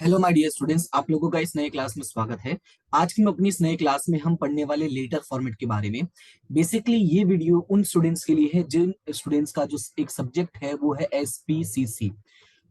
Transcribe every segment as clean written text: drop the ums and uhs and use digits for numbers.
Hello my dear students, आप लोगों का इस नए क्लास में स्वागत है। आज की अपनी इस नए क्लास में हम पढ़ने वाले लेटर फॉर्मेट के बारे में। बेसिकली ये वीडियो उन स्टूडेंट्स के लिए है जिन स्टूडेंट्स का जो एक सब्जेक्ट है वो है एसपीसीसी।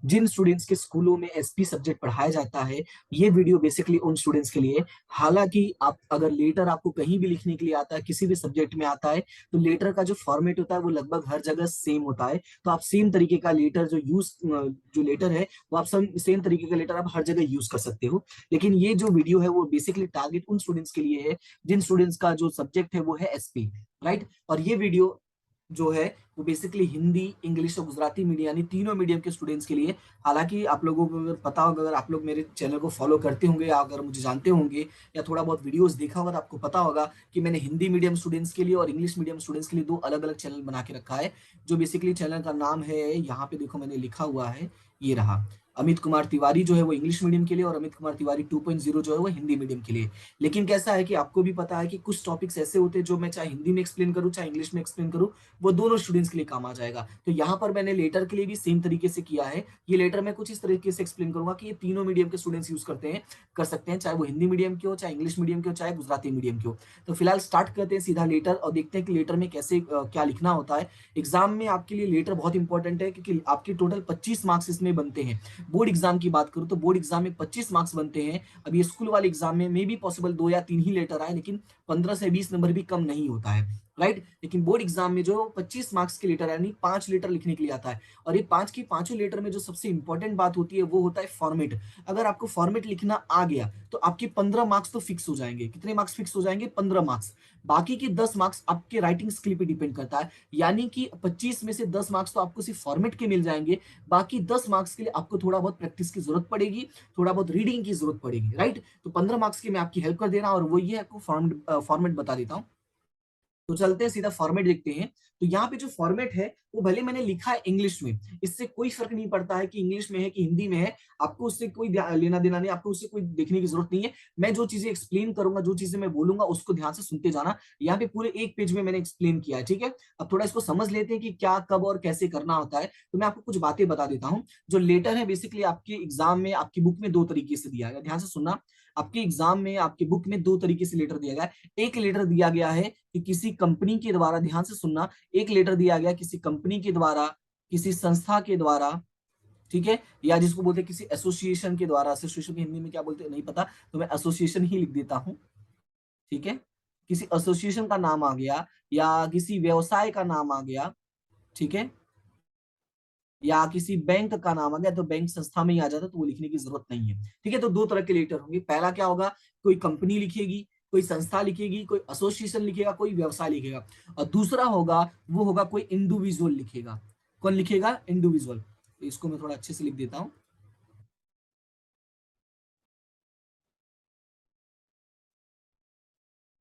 जिन स्टूडेंट्स के स्कूलों में एसपी सब्जेक्ट पढ़ाया जाता है, ये वीडियो बेसिकली उन स्टूडेंट्स के लिए। हालांकि आप अगर लेटर आपको कहीं भी लिखने के लिए आता है, किसी भी सब्जेक्ट में आता है, तो लेटर का जो फॉर्मेट होता है वो लगभग हर जगह सेम होता है। तो आप सेम तरीके का लेटर जो लेटर है वो आप सेम तरीके का लेटर आप हर जगह यूज कर सकते हो। लेकिन ये जो वीडियो है वो बेसिकली टारगेट उन स्टूडेंट्स के लिए है जिन स्टूडेंट्स का जो सब्जेक्ट है वो है एसपी। राइट। और ये वीडियो जो है वो बेसिकली हिंदी, इंग्लिश और गुजराती मीडियम यानी तीनों मीडियम के स्टूडेंट्स के लिए। हालांकि आप लोगों को अगर पता होगा, अगर आप लोग मेरे चैनल को फॉलो करते होंगे या अगर मुझे जानते होंगे या थोड़ा बहुत वीडियोस देखा होगा, तो आपको पता होगा कि मैंने हिंदी मीडियम स्टूडेंट्स के लिए और इंग्लिश मीडियम स्टूडेंट्स के लिए दो अलग अलग चैनल बना के रखा है। जो बेसिकली चैनल का नाम है, यहाँ पे देखो मैंने लिखा हुआ है, ये रहा। अमित कुमार तिवारी जो है वो इंग्लिश मीडियम के लिए और अमित कुमार तिवारी 2.0 जो है वो हिंदी मीडियम के लिए। लेकिन कैसा है कि आपको भी पता है कि कुछ टॉपिक्स ऐसे होते हैं जो मैं चाहे हिंदी में एक्सप्लेन करूँ चाहे इंग्लिश में एक्सप्लेन करूँ, वो दोनों स्टूडेंट्स के लिए काम आ जाएगा। तो यहाँ पर मैंने लेटर के लिए भी सेम तरीके से किया है। ये लेटर मैं कुछ इस तरीके से एक्सप्लेन करूंगा कि ये तीनों मीडियम के स्टूडेंट्स यूज कर सकते हैं, चाहे वो हिंदी मीडियम के हो, चाहे इंग्लिश मीडियम के हो, चाहे गुजराती मीडियम के हो। तो फिलहाल स्टार्ट करते हैं सीधा लेटर और देखते हैं कि लेटर में कैसे क्या लिखना होता है। एग्जाम में आपके लिए लेटर बहुत इंपॉर्टेंट है क्योंकि आपके टोटल 25 मार्क्स इसमें बनते हैं। बोर्ड एग्जाम की बात करूं तो बोर्ड एग्जाम में 25 मार्क्स बनते हैं। अब ये स्कूल वाले एग्जाम में मे भी पॉसिबल 2 या 3 ही लेटर आए, लेकिन 15 से 20 नंबर भी कम नहीं होता है। राइट। लेकिन बोर्ड एग्जाम में जो 25 मार्क्स के लेटर यानी 5 लेटर लिखने के लिए आता है, और ये पांच की पांचों लेटर में जो सबसे इंपॉर्टेंट बात होती है वो होता है फॉर्मेट। अगर आपको फॉर्मेट लिखना आ गया तो आपके 15 मार्क्स तो फिक्स हो जाएंगे। कितने मार्क्स फिक्स हो जाएंगे? 15 मार्क्स। बाकी के 10 मार्क्स आपके राइटिंग स्किल पे डिपेंड करता है। यानी कि 25 में से 10 मार्क्स तो आपको सिर्फ फॉर्मेट के मिल जाएंगे। बाकी 10 मार्क्स के लिए आपको थोड़ा बहुत प्रैक्टिस की जरूरत पड़ेगी, थोड़ा बहुत रीडिंग की जरूरत पड़ेगी। राइट। तो 15 मार्क्स की मैं आपकी हेल्प कर दे रहा हूं और वो ये आपको फॉर्मेट बता देता हूं। तो चलते हैं सीधा फॉर्मेट देखते हैं। तो यहाँ पे जो फॉर्मेट है वो भले मैंने लिखा है इंग्लिश में, इससे कोई फर्क नहीं पड़ता है कि इंग्लिश में है कि हिंदी में है। आपको उससे कोई लेना देना नहीं, आपको उससे कोई देखने की जरूरत नहीं है। मैं जो चीजें एक्सप्लेन करूंगा, जो चीजें मैं बोलूंगा उसको ध्यान से सुनते जाना। यहाँ पे पूरे एक पेज में मैंने एक्सप्लेन किया है। ठीक है। अब थोड़ा इसको समझ लेते हैं कि क्या कब और कैसे करना होता है। तो मैं आपको कुछ बातें बता देता हूँ। जो लेटर है बेसिकली आपके एग्जाम में, आपकी बुक में दो तरीके से दिया गया, ध्यान से सुनना। आपके एग्जाम में, आपकी बुक में दो तरीके से लेटर दिया गया है। एक लेटर दिया गया है कि किसी कंपनी के द्वारा, ध्यान से सुनना, एक लेटर दिया गया किसी कंपनी के द्वारा, किसी संस्था के द्वारा, ठीक है, या जिसको बोलते हैं किसी एसोसिएशन के द्वारा। एसोसिएशन की हिंदी में क्या बोलते हैं नहीं पता, तो मैं एसोसिएशन ही लिख देता हूं। ठीक है। किसी एसोसिएशन का नाम आ गया या किसी व्यवसाय का नाम आ गया, ठीक है, या किसी बैंक का नाम आ गया, तो बैंक संस्था में ही आ जाता, तो वो लिखने की जरूरत नहीं है। ठीक है। तो दो तरह के लेटर होंगे। पहला क्या होगा, कोई कंपनी लिखेगी, कोई संस्था लिखेगी, कोई एसोसिएशन लिखेगा, कोई व्यवसाय लिखेगा। और दूसरा होगा, वो होगा कोई इंडिविजुअल लिखेगा। कौन लिखेगा? इंडिविजुअल। तो इसको मैं थोड़ा अच्छे से लिख देता हूं।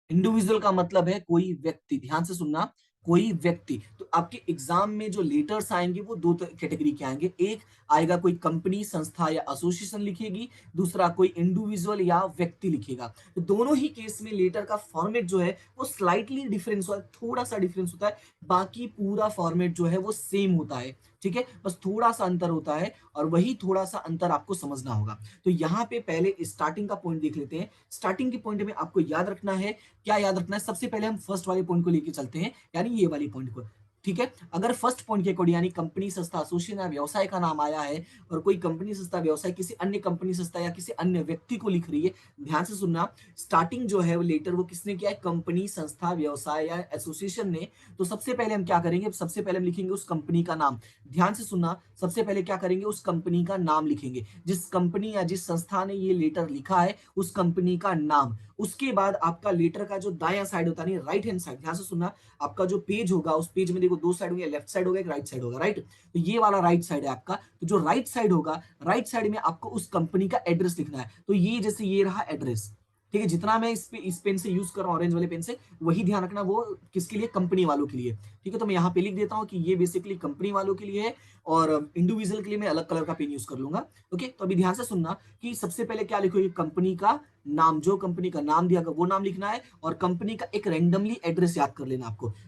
इंडिविजुअल का मतलब है कोई व्यक्ति, ध्यान से सुनना, कोई व्यक्ति। तो आपके एग्जाम में जो लेटर्स आएंगे वो दो कैटेगरी के आएंगे। एक आएगा कोई कंपनी, संस्था या एसोसिएशन लिखेगी, दूसरा कोई इंडिविजुअल या व्यक्ति लिखेगा। तो दोनों ही केस में लेटर का फॉर्मेट जो है वो स्लाइटली डिफरेंस होता है, थोड़ा सा डिफरेंस होता है। बाकी पूरा फॉर्मेट जो है वो सेम होता है। ठीक है। बस थोड़ा सा अंतर होता है और वही थोड़ा सा अंतर आपको समझना होगा। तो यहाँ पे पहले स्टार्टिंग का पॉइंट देख लेते हैं। स्टार्टिंग के पॉइंट में आपको याद रखना है, क्या याद रखना है? सबसे पहले हम फर्स्ट वाले पॉइंट को लेके चलते हैं, यानी ये वाली पॉइंट को। ठीक है। अगर फर्स्ट पॉइंट के अकॉर्डिंग यानी कंपनी, संस्था, एसोसिएशन या व्यवसाय का नाम आया है और कोई कंपनी, संस्था, व्यवसाय किसी अन्य कंपनी, संस्था या किसी अन्य व्यक्ति को लिख रही है, ध्यान से सुनना, स्टार्टिंग जो है वो लेटर वो किसने किया है? कंपनी, संस्था, व्यवसाय या एसोसिएशन ने। तो सबसे पहले हम क्या करेंगे? सबसे पहले हम लिखेंगे उस कंपनी का नाम। ध्यान से सुनना, सबसे पहले क्या करेंगे? उस कंपनी का नाम लिखेंगे। जिस कंपनी या जिस संस्था ने ये लेटर लिखा है उस कंपनी का नाम। उसके बाद आपका लेटर का जो दायां साइड होता है, राइट हैंड साइड, ध्यान से सुनना, आपका जो पेज होगा उस पेज में देखो दो साइड होंगे, लेफ्ट साइड होगा, एक राइट साइड होगा। राइट। तो ये वाला राइट साइड है आपका। तो जो राइट साइड होगा, राइट साइड में आपको उस कंपनी का एड्रेस लिखना है। तो ये जैसे ये रहा एड्रेस। ठीक है। जितना मैं इस पेन से यूज कर रहा हूं, ऑरेंज वाले पेन से, वही ध्यान रखना वो किसके लिए? कंपनी वालों के लिए। ठीक है, तो मैं यहाँ पे लिख देता हूँ कि ये बेसिकली कंपनी वालों के लिए है और इंडिविजुअल के लिए मैं अलग कलर का पेन यूज कर लूंगा। ओके, तो अभी ध्यान से सुनना कि सबसे पहले क्या लिखोगे, कंपनी का नाम, जो कंपनी का नाम दिया वो नाम लिखना है, और कंपनी का एक रैंडमली एड्रेस याद कर लेना।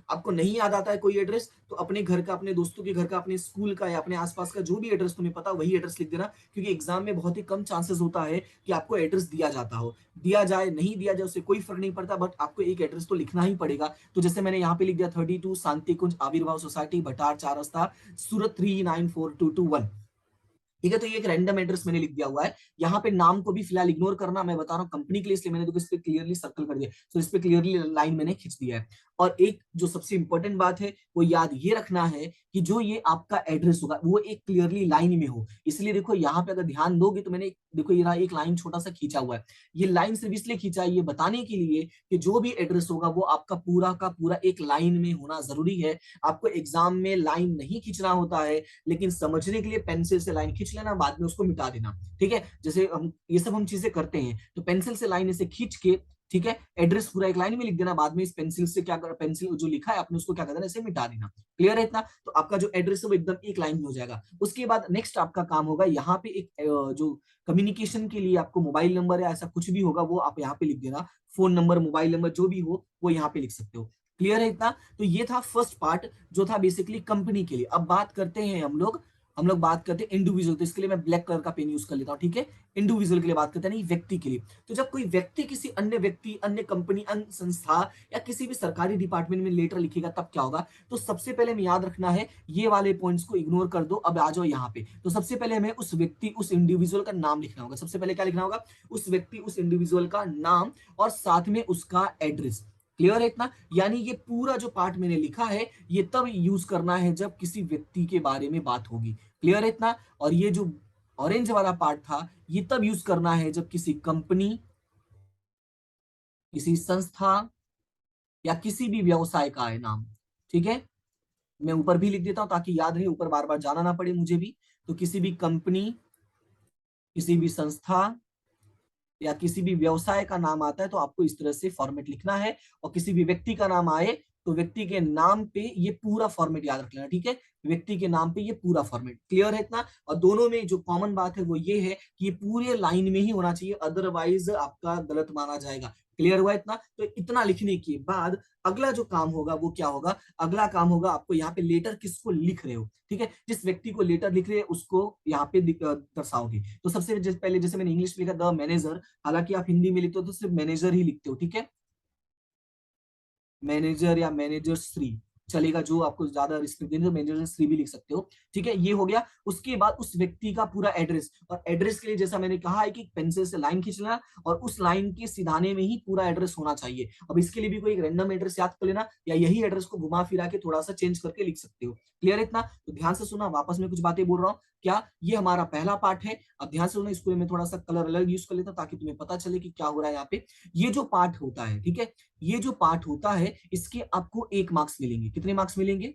आपको नहीं याद आता है कोई एड्रेस, तो अपने घर का, अपने दोस्तों के घर का, अपने स्कूल का या अपने आसपास का जो भी एड्रेस तुम्हें पता वही एड्रेस लिख देना, क्योंकि एग्जाम में बहुत ही कम चांसेस होता है कि आपको एड्रेस दिया जाता हो। दिया जाए नहीं दिया जाए उससे कोई फर्क नहीं पड़ता, बट आपको एक एड्रेस तो लिखना ही पड़ेगा। तो जैसे मैंने यहाँ पे लिख दिया 32 शांति कुंज आविर्भाव सोसाइटी भटार 4 रास्ता सूरत 394221। ठीक है, तो ये एक रैंडम एड्रेस मैंने लिख दिया हुआ है। यहाँ पे नाम को भी फिलहाल इग्नोर करना, मैं बता रहा हूँ कंपनी के लिए, इसलिए मैंने तो इस पे क्लियरली सर्कल कर दिया, तो इस पे क्लियरली लाइन मैंने खींच दिया है। और एक जो सबसे इंपॉर्टेंट बात है वो याद ये रखना है कि जो ये आपका एड्रेस होगा वो एक क्लियरली लाइन में हो। इसलिए देखो यहाँ पे अगर ध्यान दोगे तो मैंने देखो ये रहा एक लाइन छोटा सा खींचा हुआ है। ये लाइन सिर्फ इसलिए खींचा है ये बताने के लिए कि जो भी एड्रेस होगा वो आपका पूरा का पूरा एक लाइन में होना जरूरी है। आपको एग्जाम में लाइन नहीं खींचना होता है, लेकिन समझने के लिए पेंसिल से लाइन खींच लेना, बाद में उसको मिटा देना। ठीक है, जैसे हम ये सब हम चीजें करते हैं, तो पेंसिल से लाइन ऐसे खींच के, ठीक है, एड्रेस पूरा एक लाइन में लिख देना, बाद में इस पेंसिल से क्या कर, पेंसिल जो लिखा है आपने उसको क्या कर देना, ऐसे मिटा देना। क्लियर है इतना? तो आपका जो एड्रेस है वो एकदम एक लाइन में हो जाएगा। उसके बाद नेक्स्ट आपका काम होगा, यहाँ पे एक जो कम्युनिकेशन के लिए आपको मोबाइल नंबर या ऐसा कुछ भी होगा वो आप यहाँ पे लिख देना। फोन नंबर, मोबाइल नंबर जो भी हो वो यहाँ पे लिख सकते हो। क्लियर है इतना? तो ये था फर्स्ट पार्ट जो था बेसिकली कंपनी के लिए। अब बात करते हैं हम लोग बात करते हैं इंडिविजुअल, तो इसके लिए मैं ब्लैक कलर का पेन यूज कर लेता हूँ। ठीक है, इंडिविजुअल के लिए बात करते हैं, नहीं व्यक्ति के लिए। तो जब कोई व्यक्ति किसी अन्य व्यक्ति, अन्य कंपनी, अन्य संस्था या किसी भी सरकारी डिपार्टमेंट में लेटर लिखेगा तब क्या होगा, तो सबसे पहले हमें याद रखना है, ये वाले पॉइंट्स को इग्नोर कर दो, अब आ जाओ यहाँ पे। तो सबसे पहले हमें उस व्यक्ति, उस इंडिविजुअल का नाम लिखना होगा। सबसे पहले क्या लिखना होगा, उस व्यक्ति, उस इंडिविजुअल का नाम और साथ में उसका एड्रेस। क्लियर है इतना? यानी ये पूरा जो पार्ट मैंने लिखा है ये तब यूज करना है जब किसी व्यक्ति के बारे में बात होगी। क्लियर है इतना? और ये जो ऑरेंज वाला पार्ट था ये तब यूज करना है जब किसी कंपनी, किसी संस्था या किसी भी व्यवसाय का है नाम। ठीक है, मैं ऊपर भी लिख देता हूं ताकि याद रहे, ऊपर बार बार जाना ना पड़े मुझे भी। तो किसी भी कंपनी, किसी भी संस्था या किसी भी व्यवसाय का नाम आता है तो आपको इस तरह से फॉर्मेट लिखना है। और किसी भी व्यक्ति का नाम आए तो व्यक्ति के नाम पे ये पूरा फॉर्मेट याद रख लेना। ठीक है, व्यक्ति के नाम पे ये पूरा फॉर्मेट। क्लियर है इतना? और दोनों में जो कॉमन बात है वो ये है कि ये पूरे लाइन में ही होना चाहिए, अदरवाइज आपका गलत माना जाएगा। क्लियर हुआ इतना? तो इतना लिखने के बाद अगला जो काम होगा वो क्या होगा, अगला काम होगा आपको यहाँ पे लेटर किसको लिख रहे हो। ठीक है, जिस व्यक्ति को लेटर लिख रहे हैं उसको यहाँ पे दर्शाओगे। तो सबसे पहले जैसे मैंने इंग्लिश में लिखा द मैनेजर, हालांकि आप हिंदी में लिखते हो तो सिर्फ मैनेजर ही लिखते हो। ठीक है, मैनेजर या मैनेजर श्री चलेगा, जो आपको ज्यादा रिस्पेक्ट देने तो मैनेजर श्री भी लिख सकते हो। ठीक है, ये हो गया। उसके बाद उस व्यक्ति का पूरा एड्रेस, और एड्रेस के लिए जैसा मैंने कहा है कि पेंसिल से लाइन खींचना और उस लाइन के सिधाने में ही पूरा एड्रेस होना चाहिए। अब इसके लिए भी कोई एक रैंडम एड्रेस याद कर लेना, या यही एड्रेस को घुमा फिरा के थोड़ा सा चेंज करके लिख सकते हो। क्लियर है इतना? तो ध्यान से सुना, वापस में कुछ बातें बोल रहा हूँ। क्या ये हमारा पहला पार्ट है? अब ध्यान से सुना, इसको मैं थोड़ा सा कलर अलग यूज कर लेता हूँ ताकि तुम्हें पता चले कि क्या हो रहा है यहाँ पे। ये जो पार्ट होता है, ठीक है, ये जो पार्ट होता है इसके आपको 1 मार्क्स मिलेंगे। कितने मार्क्स मिलेंगे?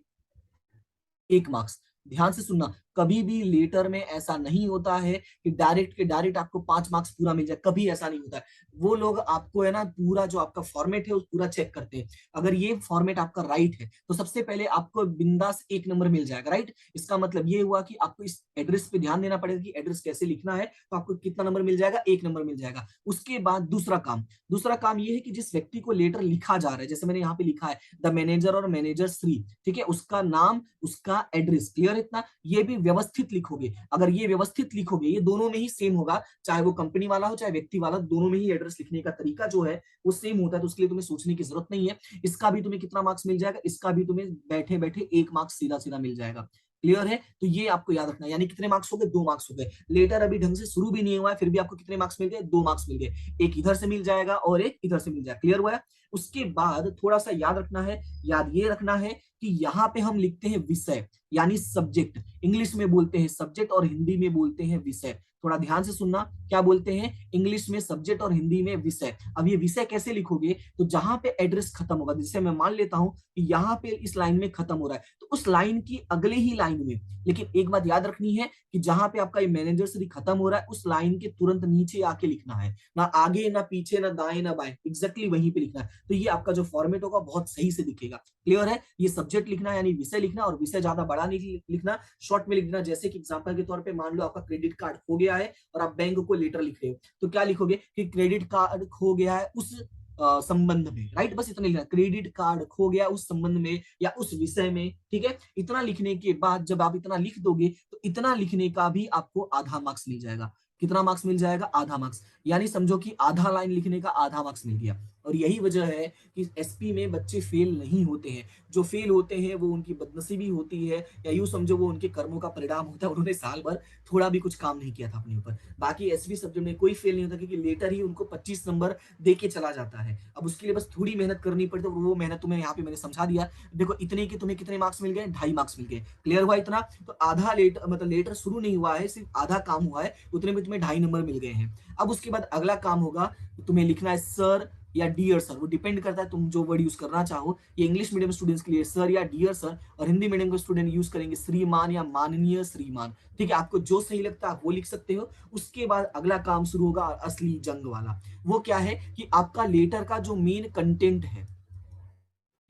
1 मार्क्स। ध्यान से सुनना, कभी भी लेटर में ऐसा नहीं होता है कि डायरेक्ट के डायरेक्ट आपको 5 मार्क्स पूरा मिल जाए, कभी ऐसा नहीं होता है। वो लोग आपको है ना पूरा जो आपका फॉर्मेट है वो पूरा चेक करते हैं। अगर ये फॉर्मेट आपका राइट है तो सबसे पहले आपको बिंदास 1 नंबर मिल जाएगा। राइट, इसका मतलब ये हुआ कि आपको इस एड्रेस पे ध्यान देना पड़ेगा कि एड्रेस कैसे लिखना है, तो आपको कितना नंबर मिल जाएगा, 1 नंबर मिल जाएगा। उसके बाद दूसरा काम ये है कि जिस व्यक्ति को लेटर लिखा जा रहा है, जैसे मैंने यहाँ पे लिखा है द मैनेजर और मैनेजर श्री, ठीक है, उसका नाम, उसका एड्रेस। क्लियर इतना? ये भी व्यवस्थित लिखोगे। अगर ये व्यवस्थित लिखोगे, ये दोनों में ही सेम होगा, चाहे वो कंपनी वाला हो चाहे व्यक्ति वाला, दोनों में ही एड्रेस लिखने का तरीका जो है वो सेम होता है। तो उसके लिए तुम्हें सोचने की जरूरत नहीं है। इसका भी तुम्हें कितना मार्क्स मिल जाएगा, इसका भी तुम्हें बैठे बैठे 1 मार्क्स सीधा सीधा मिल जाएगा। क्लियर है? तो ये आपको याद रखना है। यानी कितने मार्क्स हो गए? 2 मार्क्स हो गए। लेटर अभी ढंग से शुरू भी नहीं हुआ है, फिर भी आपको कितने मार्क्स मिल गए? 2 मार्क्स मिल गए। एक इधर से मिल जाएगा और एक इधर से मिल जाएगा। क्लियर हुआ है? उसके बाद थोड़ा सा याद रखना है, याद ये रखना है कि यहाँ पे हम लिखते हैं विषय यानी सब्जेक्ट। इंग्लिश में बोलते हैं सब्जेक्ट और हिंदी में बोलते हैं विषय। थोड़ा ध्यान से सुनना, क्या बोलते हैं इंग्लिश में सब्जेक्ट और हिंदी में विषय। अब ये विषय कैसे लिखोगे, तो जहां पे एड्रेस खत्म होगा, जैसे मैं मान लेता हूं कि यहाँ पे इस लाइन में खत्म हो रहा है, तो उस लाइन की अगले ही लाइन में, लेकिन एक बात याद रखनी है कि जहां पे आपका ये मैनेजर से खत्म हो रहा है उस लाइन के तुरंत नीचे आके लिखना है, ना आगे ना पीछे ना दाएं ना बाएं, एग्जैक्टली वहीं पे लिखना है। तो ये आपका जो फॉर्मेट होगा बहुत सही से दिखेगा। क्लियर है, ये सब्जेक्ट लिखना यानी विषय लिखना, और विषय ज्यादा बड़ा नहीं लिखना, शॉर्ट में लिखना। जैसे कि एग्जांपल के तौर पे मान लो आपका क्रेडिट कार्ड खो गया है और आप बैंक को लेटर लिख रहे हो, तो क्या लिखोगे कि क्रेडिट कार्ड खो गया है उस संबंध में, राइट, बस इतना लिखना, क्रेडिट कार्ड खो गया उस संबंध में या उस विषय में। ठीक है, इतना लिखने के बाद जब आप इतना लिख दोगे तो इतना लिखने का भी आपको आधा मार्क्स मिल जाएगा। कितना मार्क्स मिल जाएगा, आधा मार्क्स, यानी समझो कि आधा लाइन लिखने का आधा मार्क्स मिल गया। और यही वजह है कि एसपी में बच्चे फेल नहीं होते हैं। जो फेल होते हैं वो उनकी बदनसीबी होती है, या यूं समझो वो उनके कर्मों का परिणाम होता है, उन्होंने साल भर थोड़ा भी कुछ काम नहीं किया था अपने ऊपर। बाकी एसपी सब्जेक्ट में कोई फेल नहीं होता, क्योंकि लेटर ही उनको 25 नंबर दे के चला जाता है। अब उसके लिए बस थोड़ी मेहनत करनी पड़ती है, वो मेहनत तुम्हें यहाँ पे मैंने समझा दिया। देखो इतने के तुम्हें कितने मार्क्स मिल गए, 2.5 मार्क्स मिल गए। क्लियर हुआ इतना, तो आधा लेटर मतलब लेटर शुरू नहीं हुआ है, सिर्फ आधा काम हुआ है, उतने में तुम्हें 2.5 नंबर मिल गए हैं। अब उसके बाद अगला काम होगा, तुम्हें लिखना है सर या डियर सर, वो डिपेंड करता है तुम जो वर्ड यूज करना चाहो। ये इंग्लिश मीडियम स्टूडेंट्स के लिए सर या डियर सर, और हिंदी मीडियम के स्टूडेंट यूज करेंगे श्रीमान या माननीय श्रीमान। ठीक है, आपको जो सही लगता है आप वो लिख सकते हो। उसके बाद अगला काम शुरू होगा असली जंग वाला। वो क्या है कि आपका लेटर का जो मेन कंटेंट है,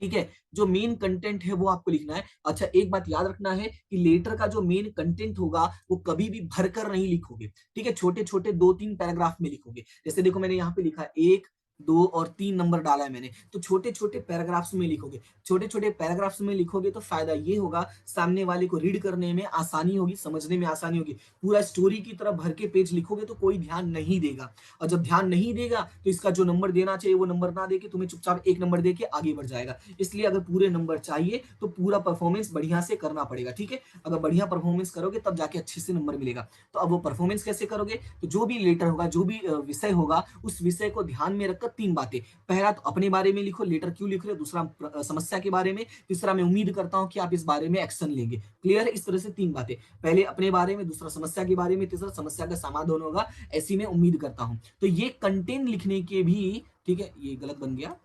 ठीक है, जो मेन कंटेंट है वो आपको लिखना है। अच्छा, एक बात याद रखना है कि लेटर का जो मेन कंटेंट होगा वो कभी भी भरकर नहीं लिखोगे। ठीक है, छोटे छोटे 2-3 पैराग्राफ में लिखोगे। जैसे देखो मैंने यहाँ पे लिखा 1, 2 और 3 नंबर डाला है मैंने, तो छोटे छोटे पैराग्राफ्स में लिखोगे। छोटे छोटे पैराग्राफ्स में लिखोगे तो फायदा ये होगा, सामने वाले को रीड करने में आसानी होगी, समझने में आसानी होगी। पूरा स्टोरी की तरह भर के पेज लिखोगे तो कोई ध्यान नहीं देगा, और जब ध्यान नहीं देगा तो इसका जो नंबर देना चाहिए वो नंबर ना देके तुम्हें चुपचाप 1 नंबर देके आगे बढ़ जाएगा। इसलिए अगर पूरे नंबर चाहिए तो पूरा परफॉर्मेंस बढ़िया से करना पड़ेगा। ठीक है, अगर बढ़िया परफॉर्मेंस करोगे तब जाके अच्छे से नंबर मिलेगा। तो अब वो परफॉर्मेंस कैसे करोगे, तो जो भी लेटर होगा, जो भी विषय होगा, उस विषय को ध्यान में रखकर 3 बातें। पहला तो अपने बारे में लिखो, लेटर क्यों लिख रहे हो, दूसरा समस्या के बारे में, तीसरा मैं उम्मीद करता हूं कि आप इस बारे में एक्शन लेंगे। क्लियर है, इस तरह से 3 बातें, पहले अपने बारे में, दूसरा समस्या के बारे में, तीसरा समस्या का समाधान होगा, ऐसी मैं उम्मीद करता हूं। तो ये कंटेंट लिखने के भी, ठीक है ये गलत बन गया,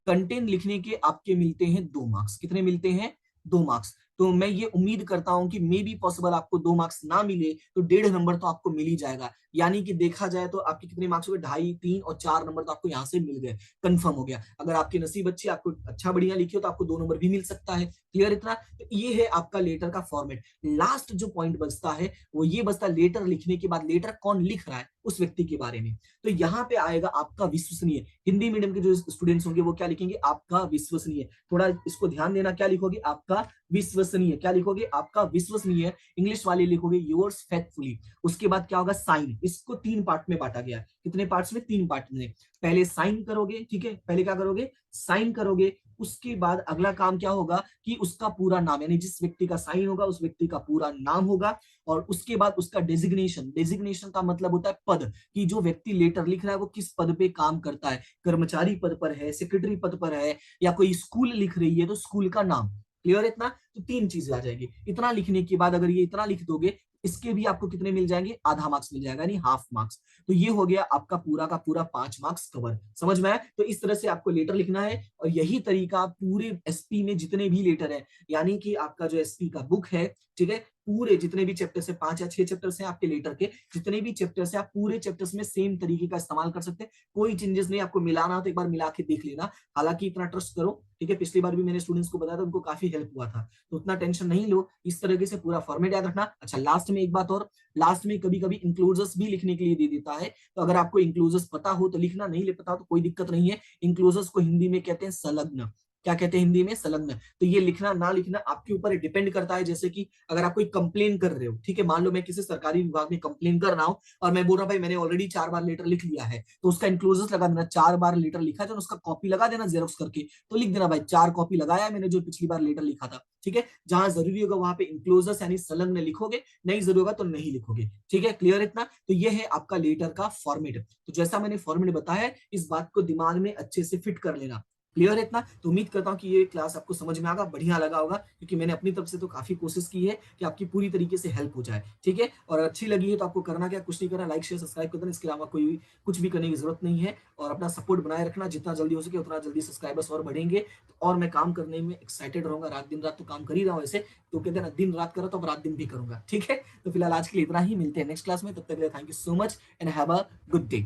कंटेंट लिखने के आपके मिलते हैं 2 मार्क्स। कितने मिलते हैं, 2 मार्क्स। तो मैं ये उम्मीद करता हूं कि मे बी पॉसिबल आपको 2 मार्क्स ना मिले तो 1.5 नंबर तो आपको मिल ही जाएगा। यानी कि देखा जाए तो आपके कितने मार्क्स हो गए, 2.5, 3 और 4 नंबर तो आपको यहाँ से मिल गए, कंफर्म हो गया। अगर आपकी नसीब अच्छी, आपको अच्छा बढ़िया लिखी हो तो आपको 2 नंबर भी मिल सकता है। क्लियर इतना, तो ये है आपका लेटर का फॉर्मेट। लास्ट जो पॉइंट बचता है वो ये बचता है, लेटर लिखने के बाद लेटर कौन लिख रहा है उस व्यक्ति के बारे में। तो यहाँ पे आएगा आपका विश्वसनीय। हिंदी मीडियम के जो स्टूडेंट्स होंगे वो क्या लिखेंगे, आपका विश्वसनीय। थोड़ा इसको ध्यान देना, क्या लिखोगे, आपका विश्वसनीय। क्या लिखोगे, आपका विश्वसनीय। इंग्लिश वाले लिखोगे योर्स फेथफुली। उसके बाद क्या होगा, साइन। इसको 3 पार्ट में बांटा गया है। कितने पार्ट्स में, 3 पार्ट में। पहले साइन करोगे, ठीक है, पहले क्या करोगे, साइन करोगे। उसके बाद अगला काम क्या होगा कि उसका पूरा नाम, यानी जिस व्यक्ति का साइन होगा उस व्यक्ति का पूरा नाम होगा। और उसके बाद उसका डेजिग्नेशन। डेजिग्नेशन का मतलब होता है पद, कि जो व्यक्ति लेटर लिख रहा है वो किस पद पे काम करता है, कर्मचारी पद पर है, सेक्रेटरी पद पर है, या कोई स्कूल लिख रही है तो स्कूल का नाम। क्लियर इतना, तो 3 चीजें आ जाएगी। इतना लिखने के बाद अगर ये इतना लिख दोगे, इसके भी आपको कितने मिल जाएंगे, आधा मार्क्स मिल जाएगा, यानी हाफ मार्क्स। तो ये हो गया आपका पूरा का पूरा 5 मार्क्स कवर। समझ में आया, तो इस तरह से आपको लेटर लिखना है, और यही तरीका पूरे एसपी में जितने भी लेटर है, यानी कि आपका जो एसपी का बुक है, ठीक है, पूरे जितने भी चैप्टर्स है, 5 या 6 चैप्टर्स हैं आपके लेटर के, जितने भी चैप्टर्स हैं आप पूरे चैप्टर्स में सेम तरीके का इस्तेमाल कर सकते हैं। कोई चेंजेस नहीं, आपको मिलाना हो तो एक बार मिला के देख लेना। हालांकि इतना ट्रस्ट करो, ठीक है, पिछली बार भी मैंने स्टूडेंट्स को बताया था, उनको काफी हेल्प हुआ था, तो उतना टेंशन नहीं लो। इस तरीके से पूरा फॉर्मेट याद रखना। अच्छा, लास्ट में एक बात और, लास्ट में कभी कभी इंक्लोजर्स भी लिखने के लिए दे देता है, तो अगर आपको इंक्लोजर्स पता हो तो लिखना, नहीं ले पता हो तो कोई दिक्कत नहीं है। इंक्लोजर्स को हिंदी में कहते हैं संलग्न। क्या कहते हैं हिंदी में, संलग्न। तो ये लिखना ना लिखना आपके ऊपर डिपेंड करता है। जैसे कि अगर आप कोई कंप्लेन कर रहे हो, ठीक है, मान लो मैं किसी सरकारी विभाग में कंप्लेन कर रहा हूं और मैं बोल रहा हूं भाई मैंने ऑलरेडी 4 बार लेटर लिख लिया है, तो उसका इंक्लोजर्स लगा देना, 4 बार लेटर लिखा जो उसका कॉपी लगा देना जेरोक्स करके, तो लिख देना भाई 4 कॉपी लगाया मैंने जो पिछली बार लेटर लिखा था। ठीक है, जहां जरूरी होगा वहां पे इंक्लोजर्स यानी संलग्न लिखोगे, नहीं जरूरी होगा तो नहीं लिखोगे। ठीक है, क्लियर इतना, तो ये है आपका लेटर का फॉर्मेट। तो जैसा मैंने फॉर्मेट बताया, इस बात को दिमाग में अच्छे से फिट कर लेना। क्लियर है इतना? तो उम्मीद करता हूँ कि ये क्लास आपको समझ में आगा बढ़िया लगा होगा, क्योंकि मैंने अपनी तरफ से तो काफ़ी कोशिश की है कि आपकी पूरी तरीके से हेल्प हो जाए, ठीक है? और अच्छी लगी है तो आपको करना क्या है, कुछ नहीं करना, लाइक, शेयर, सब्सक्राइब कर देना, इसके अलावा कोई कुछ भी करने की ज़रूरत नहीं है। और अपना सपोर्ट बनाए रखना, जितना जल्दी हो सके उतना जल्दी सब्सक्राइबर्स और बढ़ेंगे, तो और मैं काम करने में एक्साइटेड रहूँगा। रात दिन-रात तो काम कर ही रहा हूँ वैसे, तो कहते हैं ना दिन-रात करो तो अब रात-दिन भी करूँगा, ठीक है? तो फिलहाल आज के लिए इतना ही, मिलते हैं नेक्स्ट क्लास में, तब तक के लिए thank you so much and have a good day.